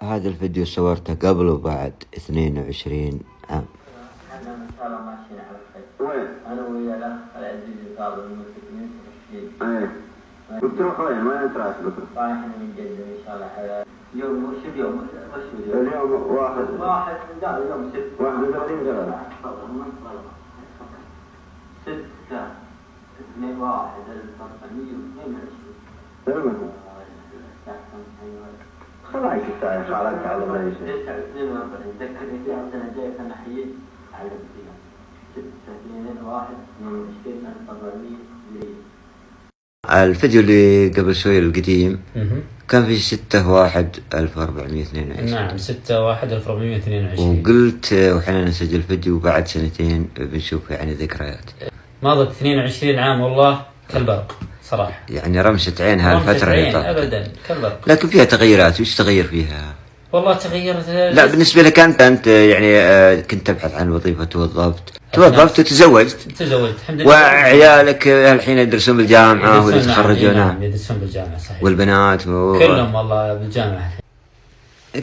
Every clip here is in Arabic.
هذا الفيديو صورته قبل وبعد 22 عام. احنا ان شاء الله ماشيين على الخير. وين؟ انا ويا الاخ العزيز فاضل المسلمين في بتروح وين؟ وين تروح بكره؟ رايحين من جدة ان شاء الله على يوم وش اليوم؟ اليوم واحد لا اليوم 6 31 3 6/1/1422 خلاص الساعة على تعلم شيء. 9/42 ذكرني فيها السنة الجاية كنا حيين على فيها 6/1/22 الفيديو اللي قبل شوي القديم كان في 6/1/1422. نعم 6/1/1422. وقلت وحنا نسجل فيديو بعد سنتين بنشوف يعني ذكريات. مضت 22 عام والله كالبرق صراحة. يعني رمشة عين هالفترة اللي طافت. أبدا كالبرق. لكن فيها تغيرات، وش تغير فيها؟ والله تغيرت. لا بالنسبة لك أنت يعني كنت تبحث عن وظيفة، توظفت وتزوجت الحمد لله. وعيالك الحين يدرسون بالجامعة ولا يتخرجون. نعم يدرسون بالجامعة صحيح. والبنات كلهم والله بالجامعة.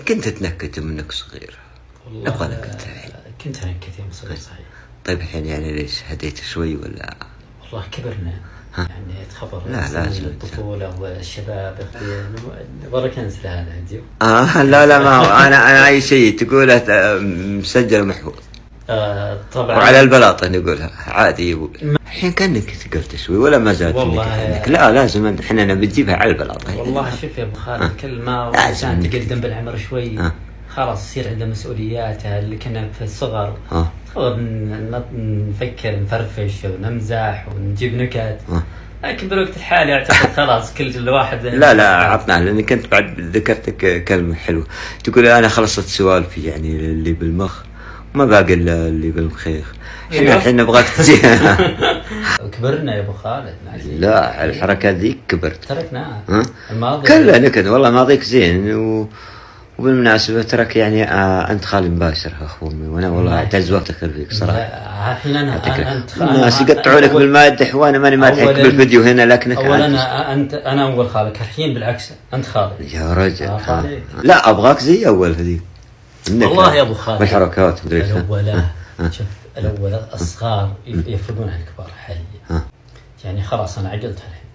كنت تنكت منك صغير. والله كنت أنكت يوم صغير صحيح. طيب الحين يعني ليش هديت شوي ولا؟ والله كبرنا يعني تخبر. لا لازم الطفولة والشباب برك انسى هذا الفيديو. لا ما هو انا اي شيء تقوله مسجل ومحفوظ. طبعا. وعلى البلاطه نقولها عادي. الحين كانك قلت شوي ولا ما زالت والله لا لازم احنا بنجيبها على البلاطه. والله شوف يا ابو خالد كل ما الانسان تقدم بالعمر شوي خلاص يصير عنده مسؤولياته اللي كنا في الصغر. نفكر نفرفش ونمزح ونجيب نكت. لكن بالوقت الحالي اعتقد خلاص كل الواحد لا عطنا، لاني كنت بعد ذكرتك كلمه حلوه تقول انا خلصت سوالفي يعني اللي بالمخ ما باقي الا اللي بالمخيخ. احنا الحين نبغاك تجي. كبرنا يا ابو خالد. لا الحركات ذيك كبرت تركناها الماضي كلها نكد والله ماضيك زين. وبالمناسبة ترك يعني أنت خالي مباشر أخو أمي، وأنا والله أعتز وأفتخر فيك صراحة. الحين الناس يقطعونك بالمادح وأنا ماني مادحك بالفيديو هنا، لكنك أولا أنا أول خالك، الحين بالعكس أنت خالي يا رجل. لا أبغاك زي أول هذيك والله يا أبو خالد بالحركات. شوف الأول الصغار يفرقون عن الكبار حاليا. يعني خلاص أنا عقلت الحين.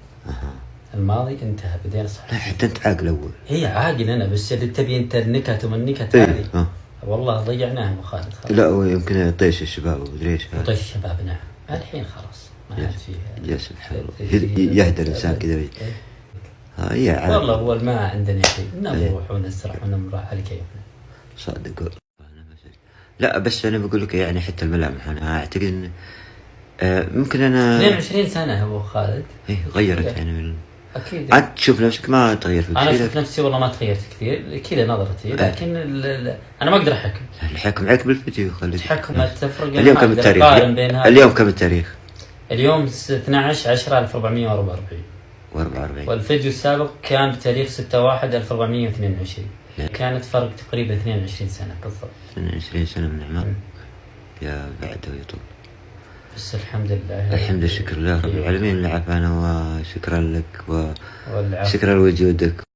الماضي انتهى بدينا صح. لا حتى انت عاقل اول. هي عاقل انا بس اللي تبي انت النكت ومن النكت هذه والله ضيعناها ابو خالد. لا ويمكن يطيش الشباب ومدري ايش. يطيش الشباب نعم. الحين خلاص ما عاد فيها. يا سبحان الله يهدى الانسان كذا. هي عادي. والله اول ما عندنا شيء نروح ونسرح ونمرح على كيفنا. صادق. لا بس انا بقول لك يعني حتى الملامح انا اعتقد ان ممكن انا 22 سنة يا ابو خالد. غيرت يعني اكيد. انت تشوف نفسك ما تغيرت كثير. انا اشوف نفسي والله ما تغيرت كثير كذا نظرتي. لكن انا ما اقدر احكم. الحكم عليك بالفيديو خليك تحكم تفرق. اليوم كم التاريخ؟ اليوم كم التاريخ؟ اليوم 12/10/1444 والفيديو السابق كان بتاريخ 6/1/1422. كانت فرق تقريبا 22 سنة بالضبط. 22 سنة من عمر. يا بعده يطول. بس الحمد لله. الحمد لله شكر لله رب العالمين اللي عافانا، وشكرا لك وشكرا لوجودك.